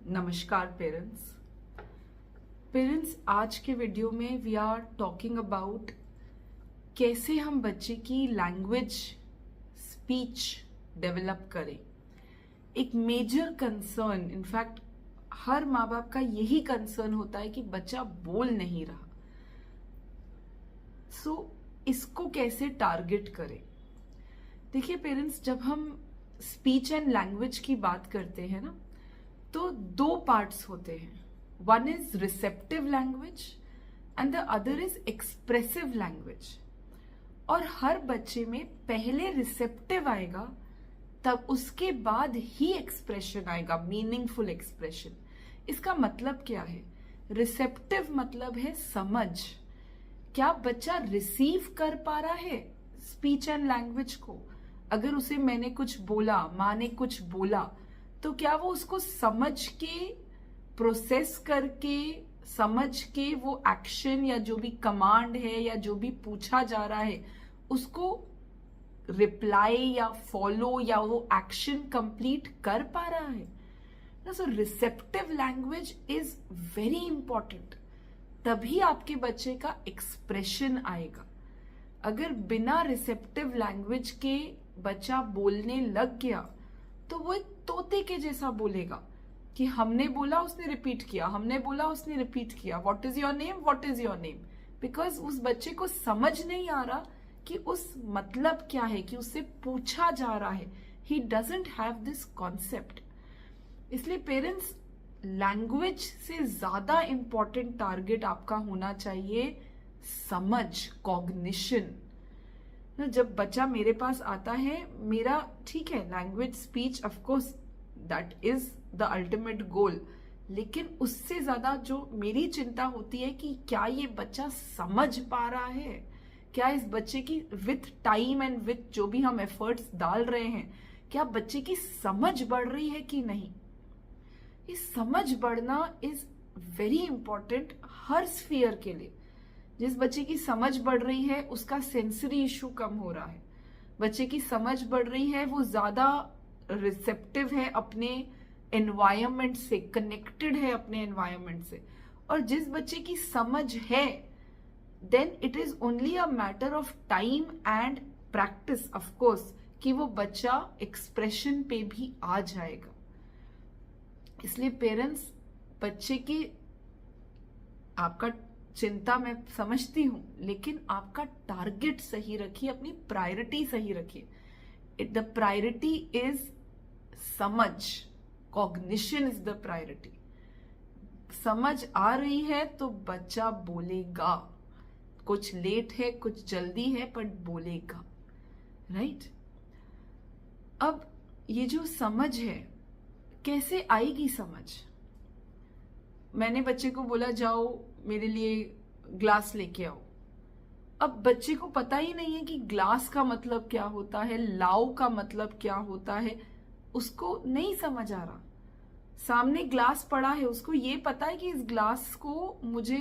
नमस्कार पेरेंट्स आज के वीडियो में वी आर टॉकिंग अबाउट कैसे हम बच्चे की लैंग्वेज स्पीच डेवलप करें। एक मेजर कंसर्न, इनफैक्ट हर माँ बाप का यही कंसर्न होता है कि बच्चा बोल नहीं रहा। इसको कैसे टारगेट करें। देखिए पेरेंट्स, जब हम स्पीच एंड लैंग्वेज की बात करते हैं ना, तो दो पार्ट्स होते हैं। One is receptive language and the other is expressive language. और हर बच्चे में पहले रिसेप्टिव आएगा, तब उसके बाद ही एक्सप्रेशन आएगा, मीनिंगफुल एक्सप्रेशन। इसका मतलब क्या है? रिसेप्टिव मतलब है समझ। क्या बच्चा रिसीव कर पा रहा है स्पीच एंड लैंग्वेज को? अगर उसे मैंने कुछ बोला, माँ ने कुछ बोला, तो क्या वो उसको समझ के, प्रोसेस करके, समझ के वो एक्शन या जो भी कमांड है या जो भी पूछा जा रहा है उसको रिप्लाई या फॉलो या वो एक्शन कंप्लीट कर पा रहा है ना? So receptive language is very important. तभी आपके बच्चे का एक्सप्रेशन आएगा। अगर बिना रिसेप्टिव लैंग्वेज के बच्चा बोलने लग गया तो वो एक तोते के जैसा बोलेगा कि हमने बोला उसने रिपीट किया, हमने बोला उसने रिपीट किया, what is your name, what is your name. Because उस बच्चे को समझ नहीं आ रहा कि उस मतलब क्या है, कि उससे पूछा जा रहा है। He doesn't have this concept. इसलिए पेरेंट्स, लैंग्वेज से ज्यादा इंपॉर्टेंट टारगेट आपका होना चाहिए समझ, कॉग्निशन। जब बच्चा मेरे पास आता है, मेरा ठीक है language speech of course that is the ultimate goal, लेकिन उससे ज्यादा जो मेरी चिंता होती है कि क्या ये बच्चा समझ पा रहा है, क्या इस बच्चे की विथ टाइम एंड विथ जो भी हम एफर्ट्स डाल रहे हैं, क्या बच्चे की समझ बढ़ रही है कि नहीं। ये समझ बढ़ना is very important her sphere के लिए। जिस बच्चे की समझ बढ़ रही है उसका सेंसरी इशू कम हो रहा है। बच्चे की समझ बढ़ रही है, वो ज्यादा रिसेप्टिव है अपने एनवायरनमेंट से, कनेक्टेड है अपने एनवायरनमेंट से। और जिस बच्चे की समझ है, then it is only a matter of time and practice of course कि वो बच्चा एक्सप्रेशन पे भी आ जाएगा। इसलिए पेरेंट्स, बच्चे की आपका चिंता मैं समझती हूं, लेकिन आपका टारगेट सही रखिए, अपनी प्रायोरिटी सही रखिए। द प्रायोरिटी इज समझ, कॉग्निशन इज द प्रायोरिटी। समझ आ रही है तो बच्चा बोलेगा। कुछ लेट है, कुछ जल्दी है, पर बोलेगा, राइट? अब ये जो समझ है, कैसे आएगी समझ? मैंने बच्चे को बोला जाओ मेरे लिए ग्लास लेके आओ। अब बच्चे को पता ही नहीं है कि ग्लास का मतलब क्या होता है, लाओ का मतलब क्या होता है, उसको नहीं समझ आ रहा। सामने ग्लास पड़ा है, उसको ये पता है कि इस ग्लास को मुझे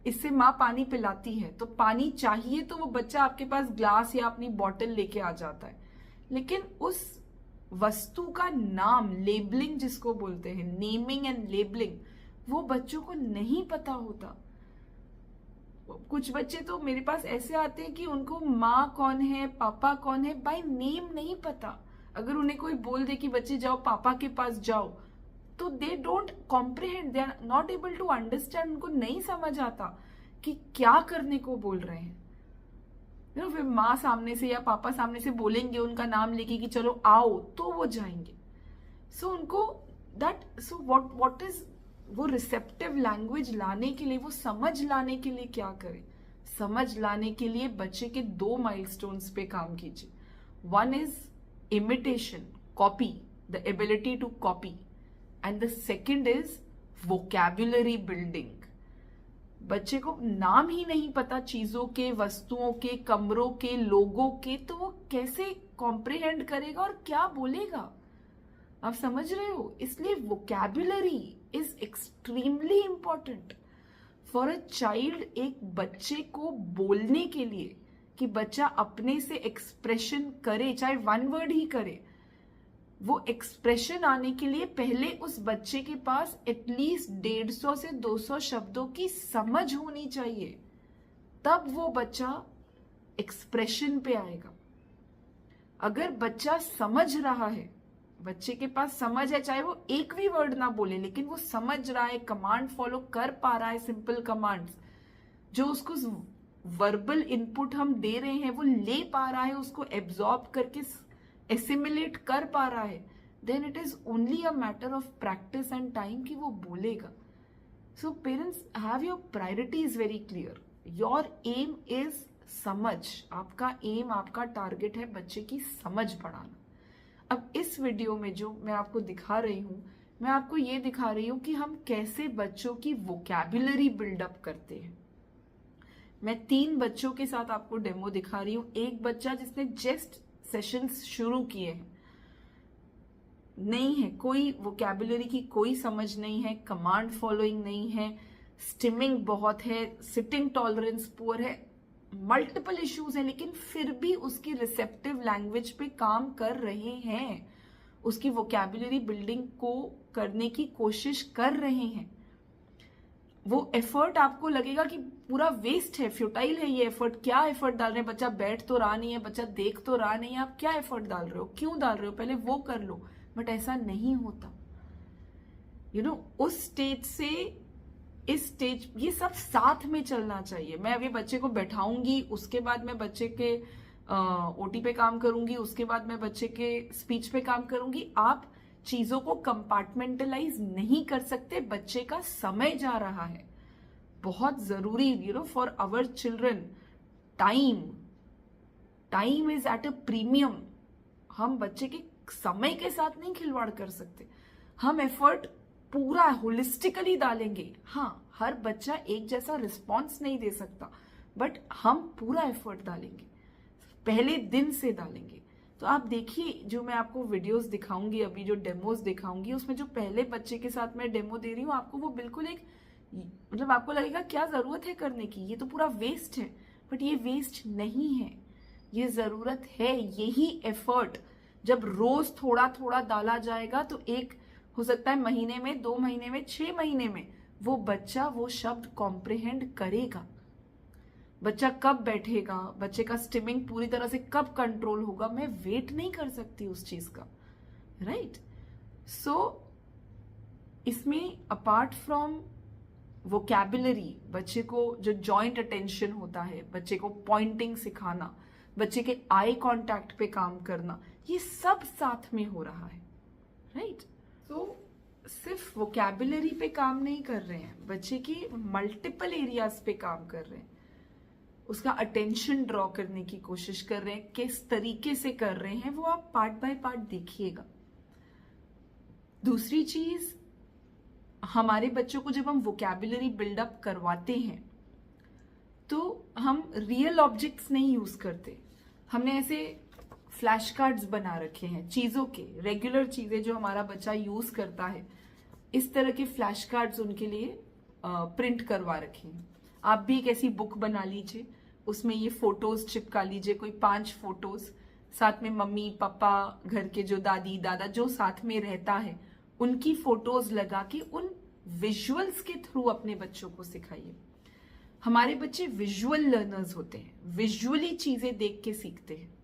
इससे माँ पानी पिलाती है, तो पानी चाहिए, तो वो बच्चा आपके पास ग्लास या अपनी बॉटल लेके आ जाता है। लेकिन उस वस्तु का नाम, लेबलिंग जिसको बोलते हैं, नेमिंग एंड लेबलिंग, वो बच्चों को नहीं पता होता। कुछ बच्चे तो मेरे पास ऐसे आते हैं कि उनको माँ कौन है, पापा कौन है, बाय नेम नहीं पता। अगर उन्हें कोई बोल दे कि बच्चे जाओ पापा के पास जाओ, तो they don't comprehend, they are not able to understand. उनको नहीं समझ आता कि क्या करने को बोल रहे हैं। फिर माँ सामने से या पापा सामने से बोलेंगे उनका नाम लेके कि चलो आओ, तो वो जाएंगे। सो उनको व्हाट इज वो रिसेप्टिव लैंग्वेज लाने के लिए, वो समझ लाने के लिए क्या करें? समझ लाने के लिए बच्चे के 2 माइलस्टोन्स पे काम कीजिए। One is imitation, copy, the ability to copy, and the second is vocabulary building. बच्चे को नाम ही नहीं पता चीजों के, वस्तुओं के, कमरों के, लोगों के, तो वो कैसे कॉम्प्रिहेंड करेगा और क्या बोलेगा? आप समझ रहे हो? इसलिए vocabulary is extremely important for a child. एक बच्चे को बोलने के लिए, कि बच्चा अपने से एक्सप्रेशन करे, चाहे 1 वर्ड ही करे, वो एक्सप्रेशन आने के लिए पहले उस बच्चे के पास एटलीस्ट 150 से 200 शब्दों की समझ होनी चाहिए, तब वो बच्चा एक्सप्रेशन पे आएगा। अगर बच्चा समझ रहा है, बच्चे के पास समझ है, चाहे वो एक भी वर्ड ना बोले लेकिन वो समझ रहा है, कमांड फॉलो कर पा रहा है, सिंपल कमांड्स जो उसको वर्बल इनपुट हम दे रहे हैं वो ले पा रहा है, उसको एब्जॉर्ब करके एसिमिलेट कर पा रहा है, then it is only a matter of practice and time कि वो बोलेगा। So parents, have your priorities very clear. Your aim is समझ। आपका एम, आपका टारगेट है बच्चे की समझ बढ़ाना। अब इस वीडियो में जो मैं आपको दिखा रही हूं, मैं आपको ये दिखा रही हूं कि हम कैसे बच्चों की वोकैबुलरी बिल्डअप करते हैं। मैं 3 बच्चों के साथ आपको डेमो दिखा रही हूं। एक बच्चा जिसने जस्ट सेशंस शुरू किए हैं, नहीं है कोई वोकैबुलरी की कोई समझ नहीं है, कमांड फॉलोइंग नहीं है, स्टिमिंग बहुत है, सिटिंग टॉलरेंस पुअर है, मल्टीपल इश्यूज हैं, लेकिन फिर भी उसकी रिसेप्टिव लैंग्वेज पे काम कर रहे हैं, उसकी वोकैबुलरी बिल्डिंग को करने की कोशिश कर रहे हैं। वो एफर्ट आपको लगेगा कि पूरा वेस्ट है, फ्यूटाइल है ये एफर्ट, क्या एफर्ट डाल रहे हैं, बच्चा बैठ तो रहा नहीं है, बच्चा देख तो रहा नहीं है, आप क्या एफर्ट डाल रहे हो, क्यों डाल रहे हो, पहले वो कर लो। बट ऐसा नहीं होता। उस स्टेज से इस स्टेज, ये सब साथ में चलना चाहिए। मैं अभी बच्चे को बैठाऊंगी, उसके बाद मैं बच्चे के ओटी पे काम करूंगी, उसके बाद मैं बच्चे के स्पीच पे काम करूंगी। आप चीजों को कंपार्टमेंटलाइज नहीं कर सकते, बच्चे का समय जा रहा है। बहुत जरूरी, for our children time is at a premium. हम बच्चे के समय के साथ नहीं खिलवाड़ कर सकते। हम एफर्ट पूरा होलिस्टिकली डालेंगे। हाँ, हर बच्चा एक जैसा रिस्पॉन्स नहीं दे सकता, बट हम पूरा एफर्ट डालेंगे, पहले दिन से डालेंगे। तो आप देखिए, जो मैं आपको वीडियोस दिखाऊंगी, अभी जो डेमोज दिखाऊंगी, उसमें जो पहले बच्चे के साथ मैं डेमो दे रही हूँ, आपको वो बिल्कुल आपको लगेगा क्या जरूरत है करने की, ये तो पूरा वेस्ट है। बट ये वेस्ट नहीं है, ये जरूरत है। यही एफर्ट जब रोज थोड़ा थोड़ा डाला जाएगा तो एक हो सकता है महीने में, 2 महीने में, 6 महीने में वो बच्चा वो शब्द कॉम्प्रिहेंड करेगा। बच्चा कब बैठेगा, बच्चे का स्टिमिंग पूरी तरह से कब कंट्रोल होगा, मैं वेट नहीं कर सकती उस चीज का, राइट। सो इसमें अपार्ट फ्रॉम वोकैबुलरी, बच्चे को जो जॉइंट अटेंशन होता है, बच्चे को पॉइंटिंग सिखाना, बच्चे के आई कांटेक्ट पे काम करना, ये सब साथ में हो रहा है, राइट। तो सिर्फ वोकैबुलरी पे काम नहीं कर रहे हैं, बच्चे की मल्टीपल एरियाज पे काम कर रहे हैं, उसका अटेंशन ड्रॉ करने की कोशिश कर रहे हैं। किस तरीके से कर रहे हैं वो आप पार्ट बाय पार्ट देखिएगा। दूसरी चीज, हमारे बच्चों को जब हम वोकैबुलरी बिल्डअप करवाते हैं तो हम रियल ऑब्जेक्ट्स नहीं यूज करते। हमने ऐसे फ्लैश कार्ड्स बना रखे हैं चीजों के, रेगुलर चीजें जो हमारा बच्चा यूज करता है, इस तरह के फ्लैश कार्ड्स उनके लिए प्रिंट करवा रखे हैं। आप भी एक ऐसी बुक बना लीजिए, उसमें ये फोटोज चिपका लीजिए, कोई 5 फोटोज, साथ में मम्मी पापा, घर के जो दादी दादा जो साथ में रहता है, उनकी फोटोज लगा के उन विजुअल्स के थ्रू अपने बच्चों को सिखाइए। हमारे बच्चे विजुअल लर्नर्स होते हैं, विजुअली चीजें देख के सीखते हैं,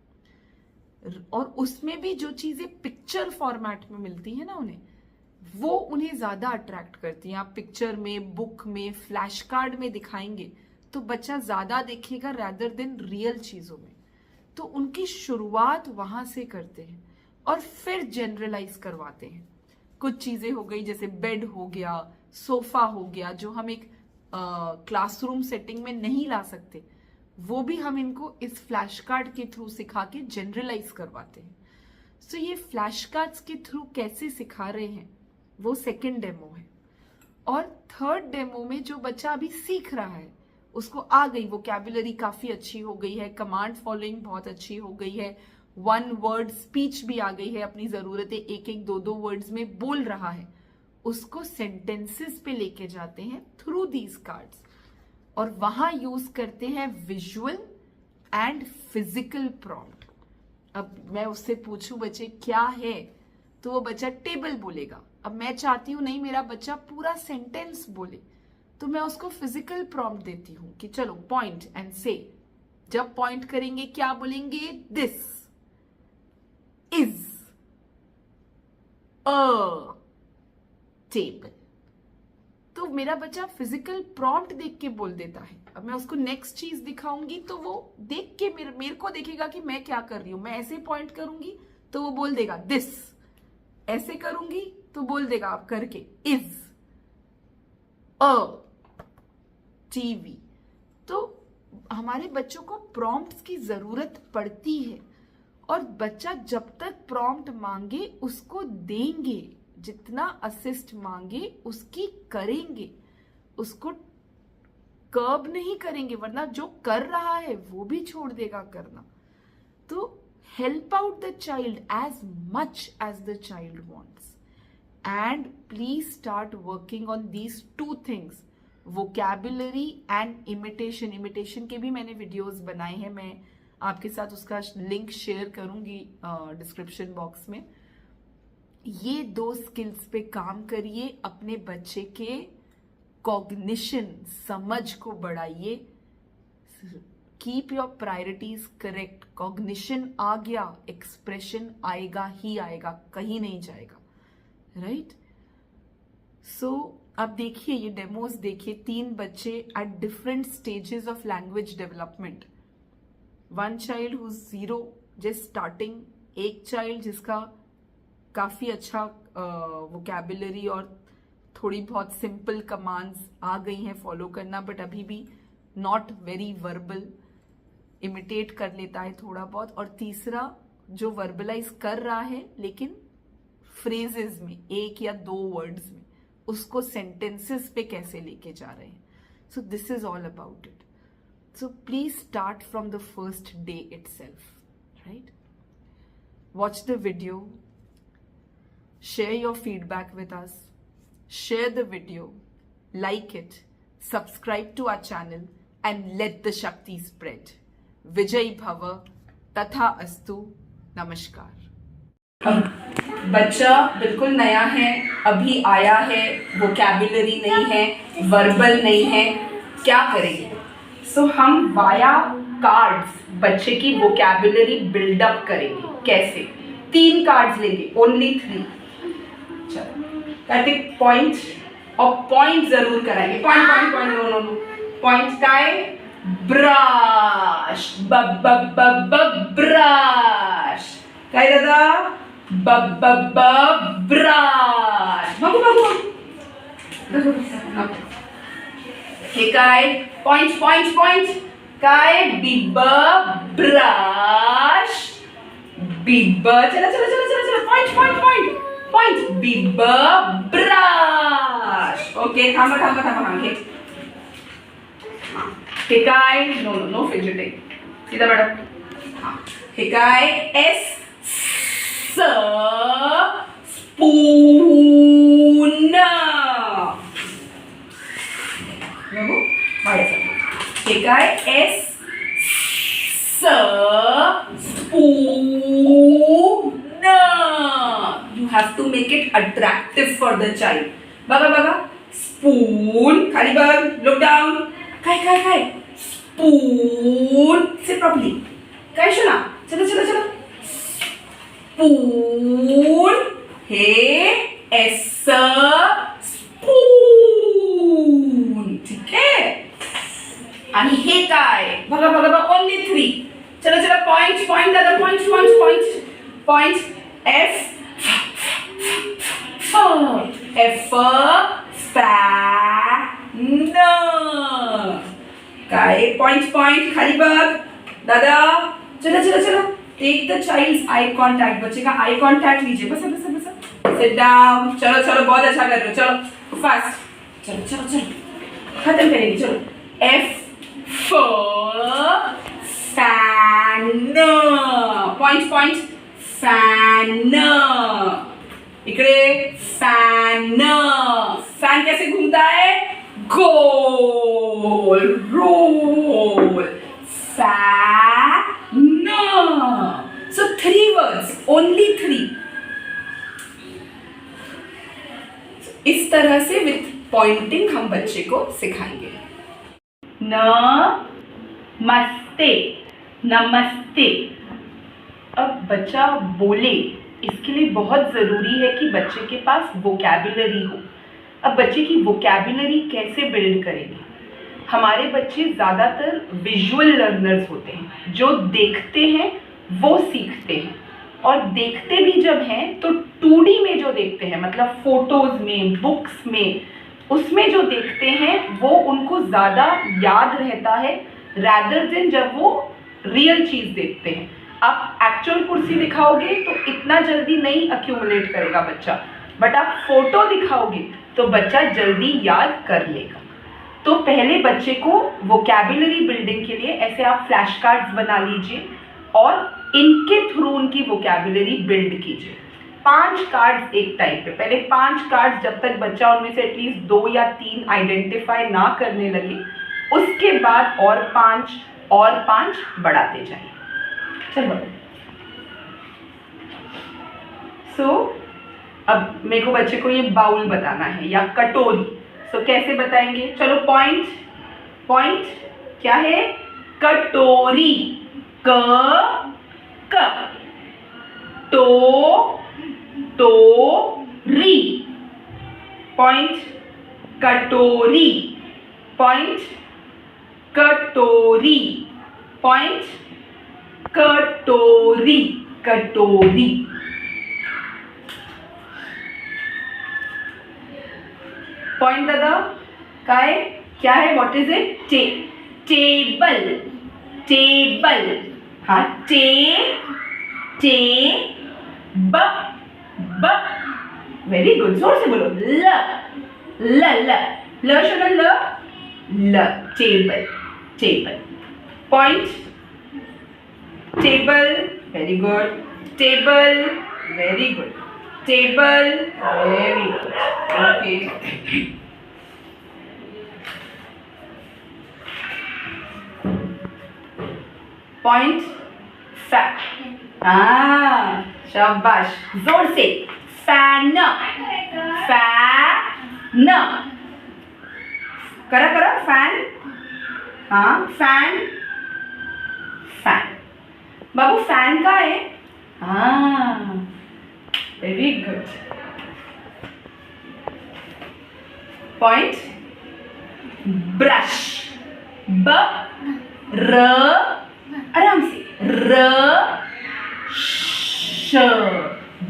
और उसमें भी जो चीजें पिक्चर फॉर्मेट में मिलती है ना उन्हें, वो उन्हें ज्यादा अट्रैक्ट करती हैं। आप पिक्चर में, बुक में, फ्लैश कार्ड में दिखाएंगे तो बच्चा ज्यादा देखेगा रैदर देन रियल चीजों में। तो उनकी शुरुआत वहां से करते हैं और फिर जनरलाइज करवाते हैं। कुछ चीजें हो गई जैसे बेड हो गया, सोफा हो गया, जो हम एक क्लासरूम सेटिंग में नहीं ला सकते, वो भी हम इनको इस फ्लैश कार्ड के थ्रू सिखा के जनरलाइज करवाते हैं। सो ये फ्लैश कार्ड्स के थ्रू कैसे सिखा रहे हैं वो सेकंड डेमो है। और थर्ड डेमो में जो बच्चा अभी सीख रहा है, उसको आ गई वोकैबुलरी, काफी अच्छी हो गई है, कमांड फॉलोइंग बहुत अच्छी हो गई है, 1 वर्ड स्पीच भी आ गई है, अपनी जरूरतें 1-1, 2-2 वर्ड्स में बोल रहा है, उसको सेंटेंसेस पे लेके जाते हैं थ्रू दीज कार्ड्स, और वहां यूज करते हैं विजुअल एंड फिजिकल प्रॉम्प्ट। अब मैं उससे पूछूं बच्चे क्या है, तो वो बच्चा टेबल बोलेगा। अब मैं चाहती हूं नहीं मेरा बच्चा पूरा सेंटेंस बोले, तो मैं उसको फिजिकल प्रॉम्प्ट देती हूं कि चलो पॉइंट एंड से। जब पॉइंट करेंगे क्या बोलेंगे? This is a table. तो मेरा बच्चा फिजिकल प्रॉम्प्ट देख के बोल देता है। अब मैं उसको नेक्स्ट चीज दिखाऊंगी तो वो देख के मेरे को देखेगा कि मैं क्या कर रही हूं। मैं ऐसे पॉइंट करूंगी तो वो बोल देगा दिस, ऐसे करूंगी तो बोल देगा आप करके इज अ टीवी। तो हमारे बच्चों को प्रॉम्प्ट्स की जरूरत पड़ती है, और बच्चा जब तक प्रॉम्प्ट मांगे उसको देंगे, जितना असिस्ट मांगे उसकी करेंगे, उसको कर्ब नहीं करेंगे, वरना जो कर रहा है वो भी छोड़ देगा करना। तो help out the child as much as the child wants, and please start working on these two things, vocabulary and imitation. Imitation के भी मैंने वीडियोस बनाए हैं, मैं आपके साथ उसका लिंक शेयर करूंगी डिस्क्रिप्शन बॉक्स में। ये दो स्किल्स पे काम करिए, अपने बच्चे के कॉग्निशन, समझ को बढ़ाइए। Keep your priorities correct. Cognition आ गया, एक्सप्रेशन आएगा ही आएगा, कहीं नहीं जाएगा, राइट? सो अब देखिए ये डेमोज देखिए, 3 बच्चे at different stages of language development. One child who zero just starting, एक चाइल्ड जिसका काफी अच्छा वोकैबुलरी और थोड़ी बहुत सिंपल कमांड्स आ गई हैं फॉलो करना, बट अभी भी नॉट वेरी वर्बल, इमिटेट कर लेता है थोड़ा बहुत। और तीसरा जो वर्बलाइज कर रहा है लेकिन फ्रेजेस में, 1 या 2 वर्ड्स में, उसको सेंटेंसेस पे कैसे लेके जा रहे हैं। So this is all about it. So please start from the first day itself, right? Watch the video, share your feedback with us, share the video, like it, subscribe to our channel, and let the Shakti spread. Vijay Bhava, Tatha Astu, Namaskar. अब बच्चा बिल्कुल नया है, अभी आया है, vocabulary नहीं है, वर्बल नहीं है, क्या करेंगे? सो हम वाया कार्ड्स बच्चे की वोकैबुलरी बिल्डअप करेंगे। कैसे? 3 कार्ड्स लेंगे, ओनली 3। चलो कार्तिक पॉइंट, और पॉइंट जरूर कराएंगे। Point point point, no no no, point का है ब्रश, ब ब ब ब ब्रश, काय दादा? ब ब ब ब्रश, बाबू बाबू हे काय? पॉइंट पॉइंट पॉइंट, काय? बिब ब्रश, बिब, चला चला चला चला चला, point point point point, bib brush. Okay थांबा थांबा थांबा, हे काय? नो नो नो फिजिटिंग, सीधा मॅडम। हे काय? एस स स्पून, हे काय? S s spoon. You have to make it attractive for the child. बघा बघा, स्पून, खाली बघ, लुक डाउन, काय काय काय? स्पून, से प्रॉपर्ली, काय शोना? चलो चलो चलो, स्पून, हे एस स्पून, ठीक है? आणि हे काय? बघा बघा बघा, ओनली 3। चलो चलो, पॉइंट पॉइंट दादा, point point point point, f f fan, काय? पॉइंट पॉइंट, खाली बघ दादा, चलो चलो चलो, take the child's eye contact, बच्चे का आई कॉन्टैक्ट लीजिए, बस बस बस, सिट डाउन, चलो चलो, बहुत अच्छा कर रहे हो, चलो फास्ट, चलो चलो चलो, खत्म करेंगे, चलो। F fan, point point, fan, इकडे फैन, फैन कैसे घूमता है? गोल, role, fan. So 3 words, only 3. तरह से विथ पॉइंटिंग हम बच्चे को सिखाएंगे। नमस्ते, नमस्ते। अब बच्चा बोले, इसके लिए बहुत ज़रूरी है कि बच्चे के पास वोकैबुलरी हो। अब बच्चे की वोकैबुलरी कैसे बिल्ड करेंगे? हमारे बच्चे ज़्यादातर विजुअल लर्नर्स होते हैं, जो देखते हैं वो सीखते हैं। और देखते भी जब हैं तो 2D में जो देखते हैं, मतलब फोटोज़ में, बुक्स में, उसमें जो देखते हैं वो उनको ज़्यादा याद रहता है रैदर देन जब वो रियल चीज़ देखते हैं। आप एक्चुअल कुर्सी दिखाओगे तो इतना जल्दी नहीं अक्यूमुलेट करेगा बच्चा, बट आप फोटो दिखाओगे तो बच्चा जल्दी याद कर लेगा। तो पहले बच्चे को वोकैबुलरी बिल्डिंग के लिए ऐसे आप फ्लैश कार्ड्स बना लीजिए और इनके थ्रू उनकी वोकैबुलरी बिल्ड कीजिए। 5 कार्ड्स एक टाइम पे, पहले 5 कार्ड्स, जब तक बच्चा उनमें से एटलीस्ट 2 या 3 आइडेंटिफाई ना करने लगे, उसके बाद और 5 बढ़ाते जाइए। चलो अब मेरे को बच्चे को ये बाउल बताना है या कटोरी। कैसे बताएंगे? चलो पॉइंट क्या है? कटोरी। क री। पॉइंट कटोरी। पॉइंट कटोरी। पॉइंट कटोरी। कटोरी। पॉइंट दादा क्या है? What is it? Table. Table. हाँ, ब वेरी गुड, जोर से बोलो। ल सुनो, ल table. Table. Point table, very good. Table, very good. Table, very good. Okay, point शाबाश, जोर से। फैन। करा फैन। हाँ, फैन। बाबू फैन का है? हाँ, वेरी गुड। Point brush. आराम से,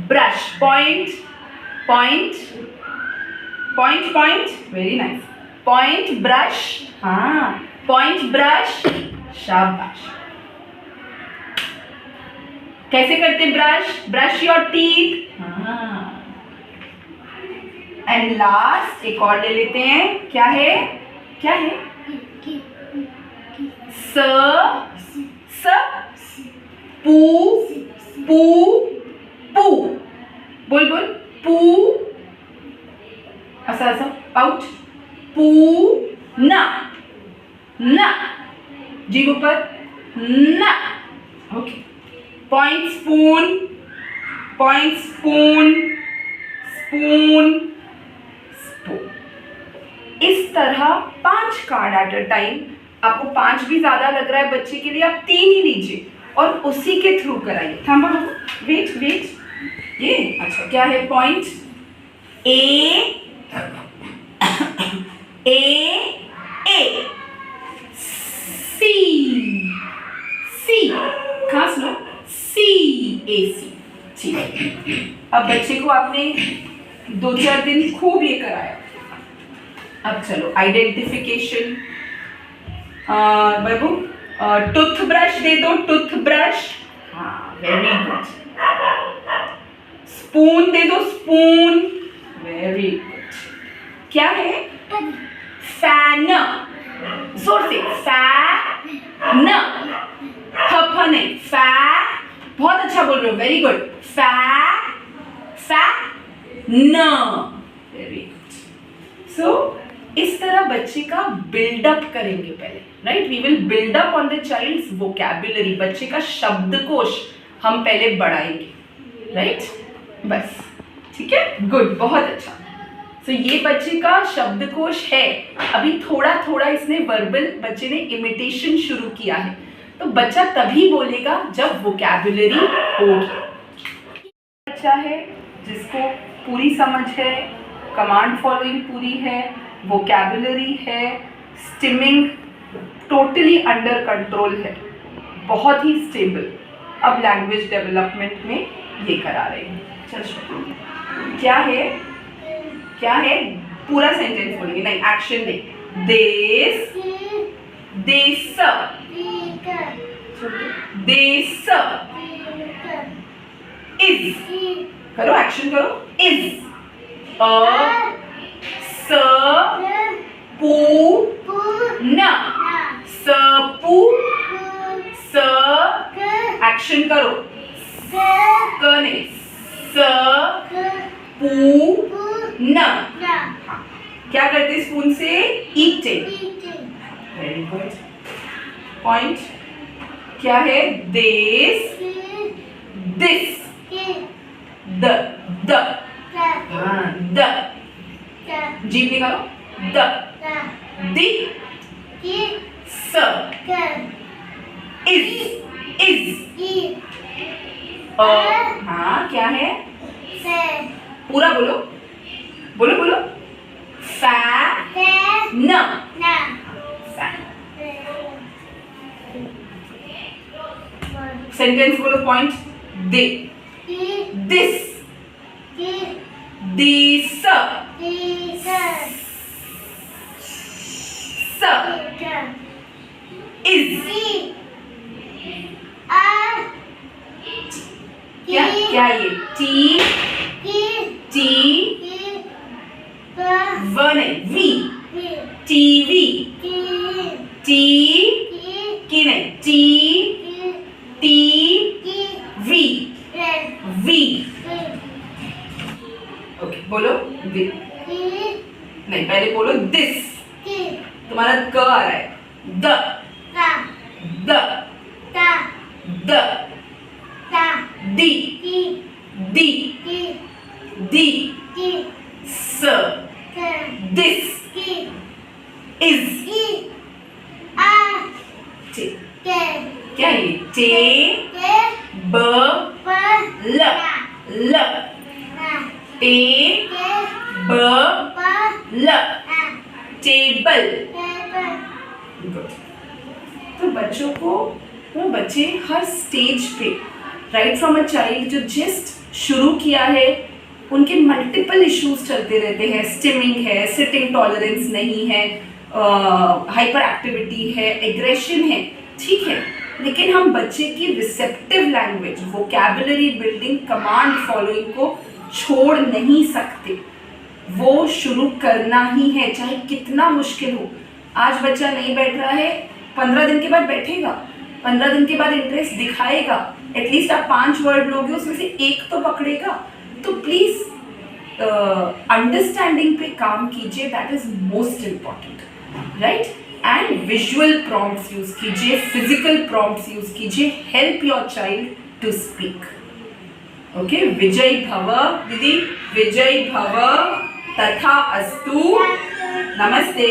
brush. Point, very nice. Point brush. हाँ, पॉइंट ब्रश, शाबाश। कैसे करते ब्रश योर टीथ। हाँ, एंड लास्ट एक और ले लेते हैं। क्या है? पू। बोल पू। ऐसा पाउच। पू ना जी ऊपर ना। Okay, point spoon. इस तरह 5 कार्ड एट अ टाइम। आपको 5 भी ज्यादा लग रहा है बच्चे के लिए, आप 3 ही लीजिए और उसी के थ्रू कराइए। थांबा, वेट। ये अच्छा क्या है? पॉइंट ए सी। खास लो, CAC। ठीक है, अब बच्चे को आपने 2-4 दिन खूब ये कराया। अब चलो आइडेंटिफिकेशन। बाबू टूथब्रश दे दो, टूथब्रश। हाँ, वेरी गुड। स्पून दे दो, स्पून। Very good. क्या है? फैन। जोर से, फैन। नहीं, बहुत अच्छा बोल रहे हो, very good. Very good. So इस तरह बच्चे का बिल्डअप करेंगे पहले, right? We will build up on the child's vocabulary. बच्चे का शब्दकोश हम पहले बढ़ाएंगे, राइट? बस, ठीक है, गुड, बहुत अच्छा। सो ये बच्चे का शब्दकोश है। अभी थोड़ा थोड़ा इसने वर्बल, बच्चे ने इमिटेशन शुरू किया है। तो बच्चा तभी बोलेगा जब वोकैबुलरी होगी। बच्चा है जिसको पूरी समझ है, कमांड फॉलोइंग पूरी है, वोकैबुलरी है, स्टिमिंग टोटली अंडर कंट्रोल है, बहुत ही स्टेबल। अब लैंग्वेज डेवलपमेंट में ये करा रहे हैं। चल क्या है, क्या है, पूरा सेंटेंस बोलेंगे, नहीं एक्शन दे। देस, देस, देस, इज, करो एक्शन करो, इज, अ, स, पू, न, स, पू, स, एक्शन करो, क नहीं, स, पू, न। क्या करते स्पून से? ईटिंग। Very good. पॉइंट क्या है? दिस, दिस, द, द, हाँ द, जीभ निकालो, द, दी, स, इज, इज, हाँ क्या है? पूरा बोलो, बोलो बोलो, फै, न, सेंटेंस बोलो, पॉइंट दे, दिस, दिस, स, इज, क्या क्या ये? टी, टी, व नहीं, वी, टीवी, टी, की नहीं, T, T, V, V. Okay बोलो, वी नहीं, पहले बोलो दिस। तुम्हारा क आ रहा है, the, the, the, the, the, the, s, this, is, क्या ये? टे, ब, ल, ल, टे, ब, ल, टेबल। तो बच्चों को, बच्चे हर स्टेज पे, राइट फ्रॉम अ चाइल्ड, जो जस्ट शुरू किया है, उनके मल्टीपल इश्यूज चलते रहते हैं। स्टिमिंग है, सिटिंग टॉलरेंस नहीं है, हाइपर एक्टिविटी है, एग्रेशन है, ठीक है, लेकिन हम बच्चे की receptive language, vocabulary building, command following को छोड़ नहीं सकते। वो शुरू करना ही है, चाहे कितना मुश्किल हो। आज बच्चा नहीं बैठ रहा है, 15 दिन के बाद बैठेगा, 15 दिन के बाद इंटरेस्ट दिखाएगा, एटलीस्ट आप 5 वर्ड लोगे, उसमें से एक तो पकड़ेगा। तो प्लीज अंडरस्टैंडिंग पे काम कीजिए, that is most important, right. And visual prompts use कीजिए, फिजिकल प्रॉम्प्ट्स यूज कीजिए, help your child to speak. Okay, Vijay भव दीदी, विजय भव तथा अस्तु, नमस्ते।